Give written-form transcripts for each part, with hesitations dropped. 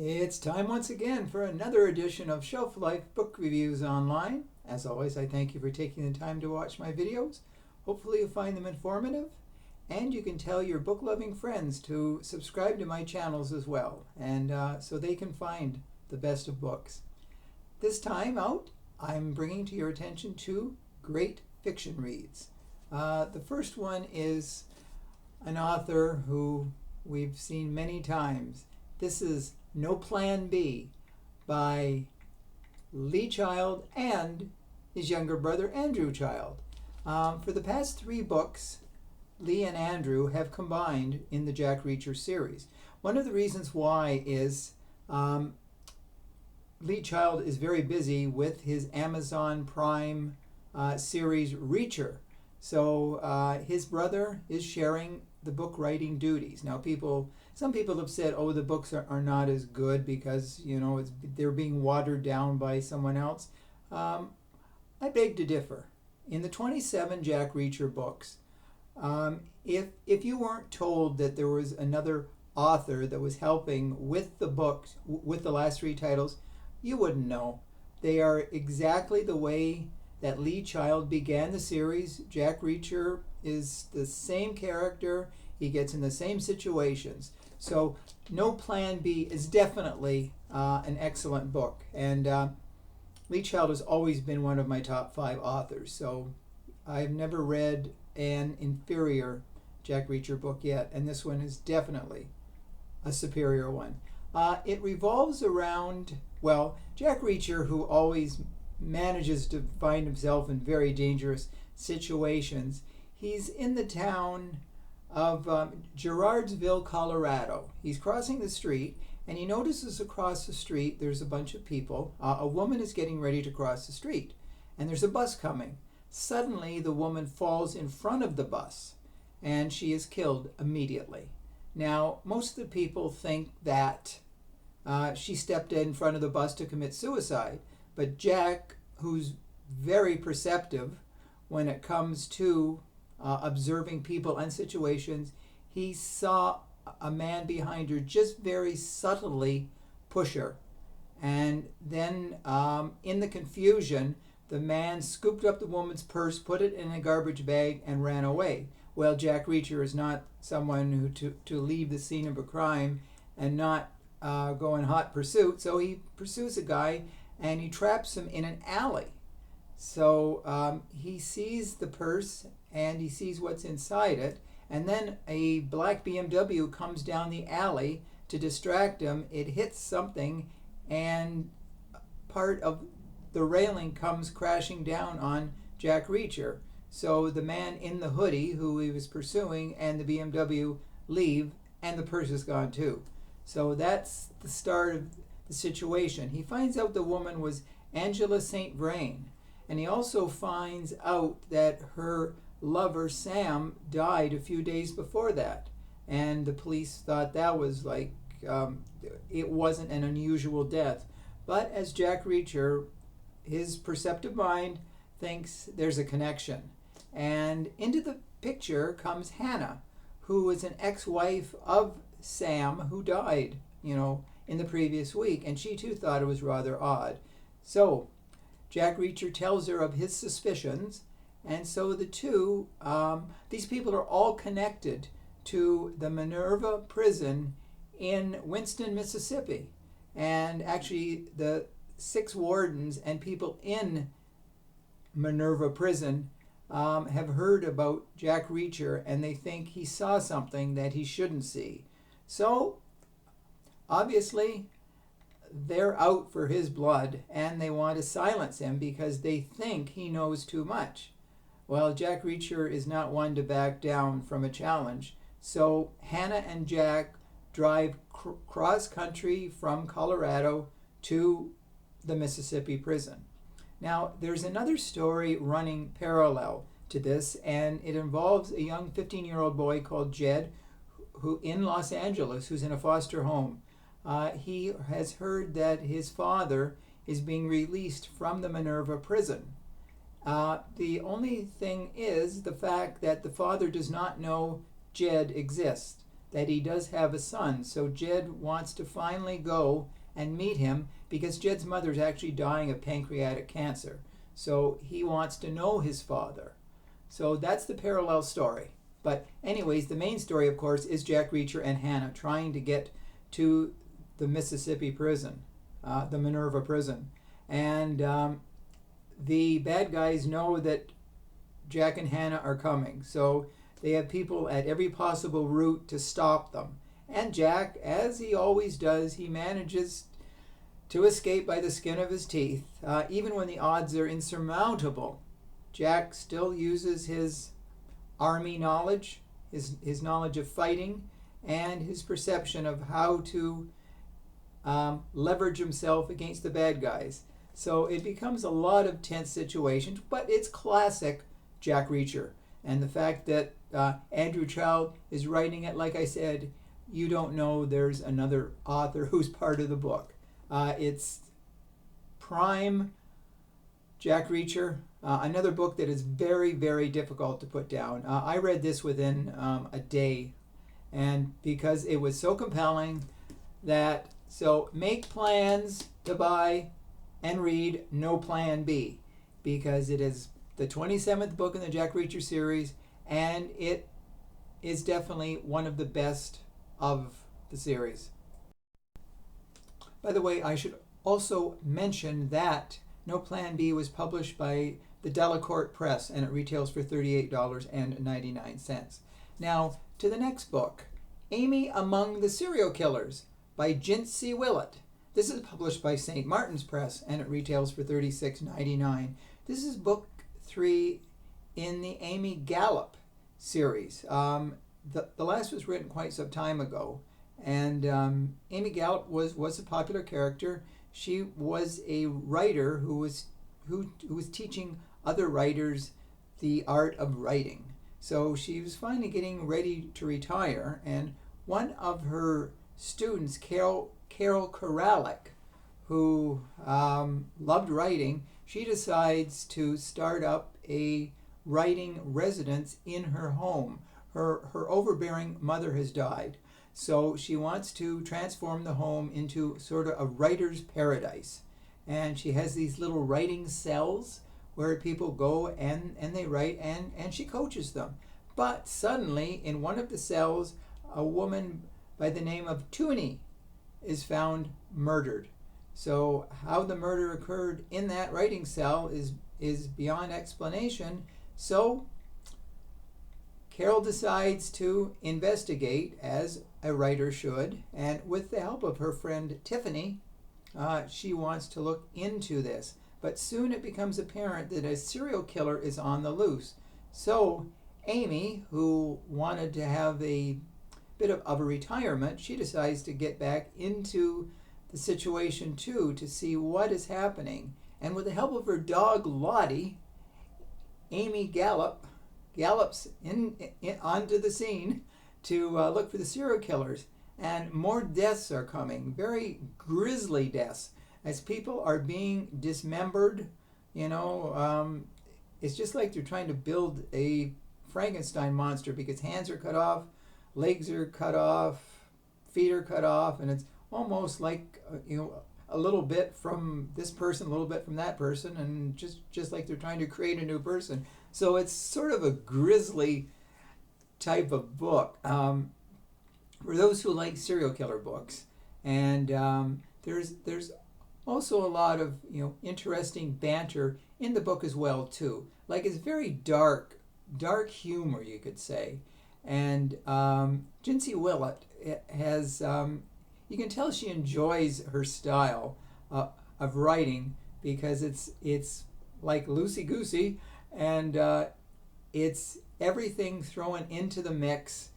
It's time once again for another edition of Shelf Life Book Reviews Online. As always, I thank you for taking the time to watch my videos. Hopefully you find them informative, and you can tell your book-loving friends to subscribe to my channels as well, and so they can find the best of books. This time out, I'm bringing to your attention two great fiction reads. The first one is an author who we've seen many times. This is No Plan B by Lee Child and his younger brother Andrew Child. For the past three books, Lee and Andrew have combined in the Jack Reacher series. One of the reasons why is Lee Child is very busy with his Amazon Prime series Reacher. So his brother is sharing the book writing duties. Now some people have said, oh, the books are not as good because, they're being watered down by someone else. I beg to differ. In the 27 Jack Reacher books, if you weren't told that there was another author that was helping with the books, with the last three titles, you wouldn't know. They are exactly the way that Lee Child began the series. Jack Reacher is the same character. He gets in the same situations. So No Plan B is definitely an excellent book. And Lee Child has always been one of my top 5 authors. So I've never read an inferior Jack Reacher book yet. And this one is definitely a superior one. It revolves around, Jack Reacher, who always manages to find himself in very dangerous situations. He's in the town of Gerardsville, Colorado. He's crossing the street, and he notices across the street there's a bunch of people. A woman is getting ready to cross the street, and there's a bus coming. Suddenly, the woman falls in front of the bus, and she is killed immediately. Now, most of the people think that she stepped in front of the bus to commit suicide, but Jack, who's very perceptive when it comes to observing people and situations, he saw a man behind her just very subtly push her. And then in the confusion, the man scooped up the woman's purse, put it in a garbage bag, and ran away. Well, Jack Reacher is not someone who to leave the scene of a crime and not go in hot pursuit, so he pursues a guy and he traps him in an alley. So he sees the purse and he sees what's inside it, and then a black BMW comes down the alley to distract him. It hits something, and part of the railing comes crashing down on Jack Reacher. So the man in the hoodie who he was pursuing and the BMW leave, and the purse is gone too. So that's the start of the situation. He finds out the woman was Angela St. Vrain, and he also finds out that her lover Sam died a few days before that, and the police thought that was it wasn't an unusual death. But as Jack Reacher, his perceptive mind thinks there's a connection, and into the picture comes Hannah, who is an ex-wife of Sam who died in the previous week, and she too thought it was rather odd. So Jack Reacher tells her of his suspicions, and so the two, these people are all connected to the Minerva prison in Winston, Mississippi. And actually the 6 wardens and people in Minerva prison have heard about Jack Reacher, and they think he saw something that he shouldn't see. So obviously they're out for his blood, and they want to silence him because they think he knows too much. Well, Jack Reacher is not one to back down from a challenge. So Hannah and Jack drive cross-country from Colorado to the Mississippi prison. Now, there's another story running parallel to this, and it involves a young 15-year-old boy called Jed, who in Los Angeles, who's in a foster home. He has heard that his father is being released from the Minerva prison. The only thing is the fact that the father does not know Jed exists. that he does have a son. So Jed wants to finally go and meet him because Jed's mother is actually dying of pancreatic cancer. So he wants to know his father. So that's the parallel story. But anyways, the main story, of course, is Jack Reacher and Hannah trying to get to the Mississippi prison, the Minerva prison. And the bad guys know that Jack and Hannah are coming. So they have people at every possible route to stop them. And Jack, as he always does, he manages to escape by the skin of his teeth. Even when the odds are insurmountable, Jack still uses his army knowledge, his knowledge of fighting, and his perception of how to leverage himself against the bad guys. So it becomes a lot of tense situations, but it's classic Jack Reacher. And the fact that Andrew Child is writing it, like I said, you don't know there's another author who's part of the book. It's prime Jack Reacher, another book that is very, very difficult to put down. I read this within a day, and because it was so compelling so make plans to buy and read No Plan B, because it is the 27th book in the Jack Reacher series, and it is definitely one of the best of the series. By the way, I should also mention that No Plan B was published by the Delacorte Press, and it retails for $38.99. Now, to the next book, Amy Among the Serial Killers by Jincy Willett. This is published by St. Martin's Press, and it retails for $36.99. This is book 3 in the AMY GALLUP series. The last was written quite some time ago, and Amy Gallup was a popular character. She was a writer who was teaching other writers the art of writing. So she was finally getting ready to retire, and one of her students, Carol Koralek, who loved writing, she decides to start up a writing residence in her home. Her overbearing mother has died, so she wants to transform the home into sort of a writer's paradise. And she has these little writing cells where people go and they write, and she coaches them. But suddenly, in one of the cells, a woman by the name of Toonie is found murdered. So how the murder occurred in that writing cell is beyond explanation. So Carol decides to investigate, as a writer should, and with the help of her friend Tiffany, she wants to look into this. But soon it becomes apparent that a serial killer is on the loose. So Amy, who wanted to have a bit of a retirement, she decides to get back into the situation too, to see what is happening. And with the help of her dog Lottie, Amy gallops onto the scene to look for the serial killers. And more deaths are coming, very grisly deaths, as people are being dismembered. It's just like they're trying to build a Frankenstein monster, because hands are cut off, legs are cut off, feet are cut off, and it's almost like a little bit from this person, a little bit from that person, and just like they're trying to create a new person. So it's sort of a grisly type of book for those who like serial killer books. And there's also a lot of interesting banter in the book as well too. Like, it's very dark humor, you could say. And Jincy Willett has you can tell she enjoys her style of writing, because it's like loosey-goosey, and it's everything thrown into the mix.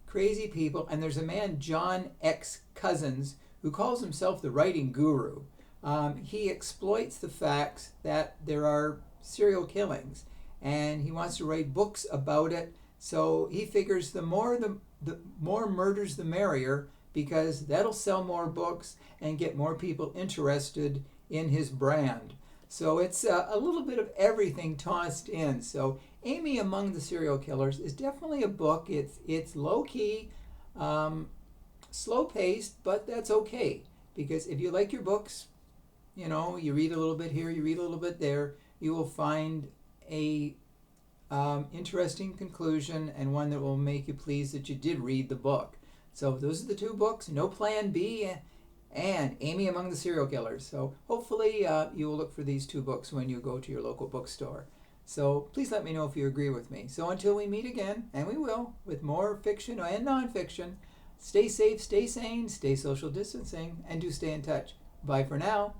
Crazy people, and there's a man, John X. Cousins, who calls himself the writing guru. He exploits the facts that there are serial killings, and he wants to write books about it. So he figures the more murders, the merrier, because that'll sell more books and get more people interested in his brand. So it's a little bit of everything tossed in. So Amy Among the Serial Killers is definitely a book. It's low key, slow paced, but that's okay because if you like your books, you know, you read a little bit here, you read a little bit there, you will find a interesting conclusion and one that will make you pleased that you did read the book. So those are the two books, No Plan B and Amy Among the Serial Killers. So hopefully you will look for these two books when you go to your local bookstore. So please let me know if you agree with me. So until we meet again, and we will, with more fiction and nonfiction, stay safe, stay sane, stay social distancing, and do stay in touch. Bye for now.